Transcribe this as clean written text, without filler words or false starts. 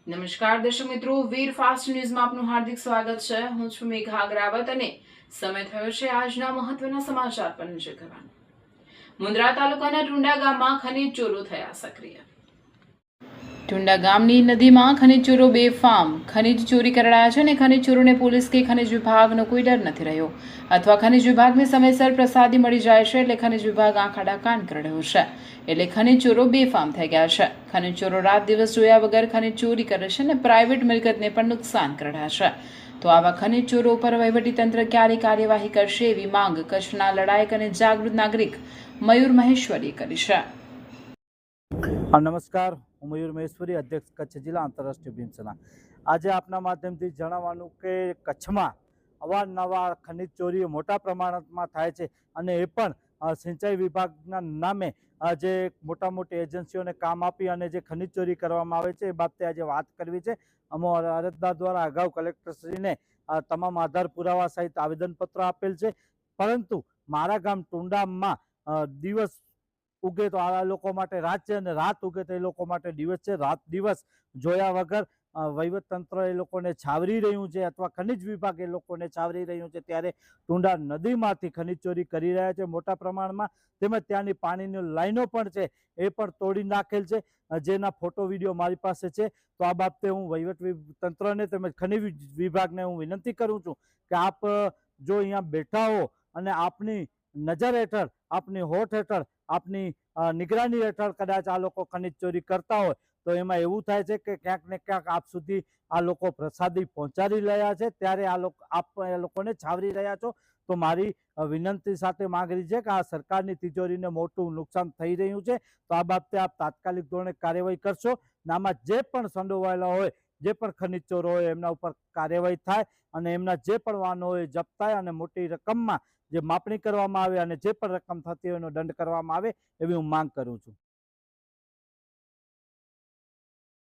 નમસ્કાર દર્શક મિત્રો, વીર ફાસ્ટ ન્યૂઝમાં આપનું હાર્દિક સ્વાગત છે। હું છું મેઘા અગ્રાવત અને સમય થયો છે આજના મહત્વના સમાચાર પર નજર કરવાનો। મુન્દ્રા તાલુકાના ટુંડા ગામમાં ખનીજ ચોરો થયા સક્રિય। ટુંડા ગામની નદીમાં ખનીજ ચોરો બેફામ ખનીજ ચોરી કરાયા છે અને ખનીજ ચોરોને પોલીસ કે ખનીજ વિભાગનો કોઈ ડર નથી રહ્યો અથવા ખનીજ વિભાગને સમયસર પ્રસાદી મળી જાય છે એટલે ખનીજ વિભાગ આંખ આડા કાન કરી રહ્યો છે। એટલે ખનીજ ચોરો બેફામ થઈ ગયા છે। ખનીજ ચોરો રાત દિવસ જોયા વગર ખનીજ ચોરી કરે છે અને પ્રાઇવેટ મિલકતને પણ નુકસાન કરી રહ્યા છે। તો આવા ખનીજ ચોરો ઉપર વહીવટીતંત્ર ક્યારે કાર્યવાહી કરશે એવી માંગ કચ્છના લડાયક અને જાગૃત નાગરિક મયુર મહેશ્વરીએ કરી છે। નમસ્કાર, હું મયુર મહેશ્વરી, અધ્યક્ષ કચ્છ જિલ્લા આંતરરાષ્ટ્રીય ભીમ સેના। આજે આપના માધ્યમથી જણાવવાનું કે કચ્છમાં અવારનવાર ખનીજ ચોરી મોટા પ્રમાણમાં થાય છે અને એ પણ સિંચાઈ વિભાગના નામે જે મોટા મોટી એજન્સીઓને કામ આપી અને જે ખનીજ ચોરી કરવામાં આવે છે એ બાબતે આજે વાત કરવી છે। અમારા અરજદાર દ્વારા અગાઉ કલેક્ટરશ્રીને તમામ આધાર પુરાવા સહિત આવેદનપત્ર આપેલ છે, પરંતુ મારા ગામ ટુંડામાં દિવસ ઉગે તો આ લોકો માટે રાત છે અને રાત ઉગે તો એ લોકો માટે દિવસ છે। રાત દિવસ જોયા વગર વહીવટતંત્ર એ લોકોને છાવરી રહ્યું છે અથવા ખનીજ વિભાગ એ લોકોને છાવરી રહ્યું છે, ત્યારે ટુંડા નદીમાંથી ખનીજ ચોરી કરી રહ્યા છે મોટા પ્રમાણમાં। તેમજ ત્યાંની પાણીની લાઈનો પણ છે એ પણ તોડી નાખેલ છે, જેના ફોટો વિડીયો મારી પાસે છે। તો આ બાબતે હું વહીવટી તંત્રને તેમજ ખનીજ વિભાગને હું વિનંતી કરું છું કે આપ જો અહીંયા બેઠા હો અને આપની નજર હેઠળ, આપની હોઠ હેઠળ, આપની નિગરાની હેઠળ કદાચ આ લોકો ખનીજ ચોરી કરતા હોય તો એમાં એવું થાય છે કે ક્યાંક ને ક્યાંક આપ સુધી આ લોકો પ્રસાદી પહોંચાડી રહ્યા છે, ત્યારે આપ એ લોકોને છાવરી રહ્યા છો। તો મારી વિનંતી સાથે માંગણી છે કે આ સરકારની તિજોરીને મોટું નુકસાન થઈ રહ્યું છે, તો આ બાબતે આપ તાત્કાલિક ધોરણે કાર્યવાહી કરશો ને આમાં જે પણ સંડોવાયેલા હોય, જે પણ ખનીજ ચોરો હોય એમના ઉપર કાર્યવાહી થાય અને એમના જે પણ વાહનો હોય જપ્ત થાય અને મોટી રકમમાં જે માપણી કરવામાં આવે અને જે પણ રકમ થતી હોય એનો દંડ કરવામાં આવે એવી હું માંગ કરું છું।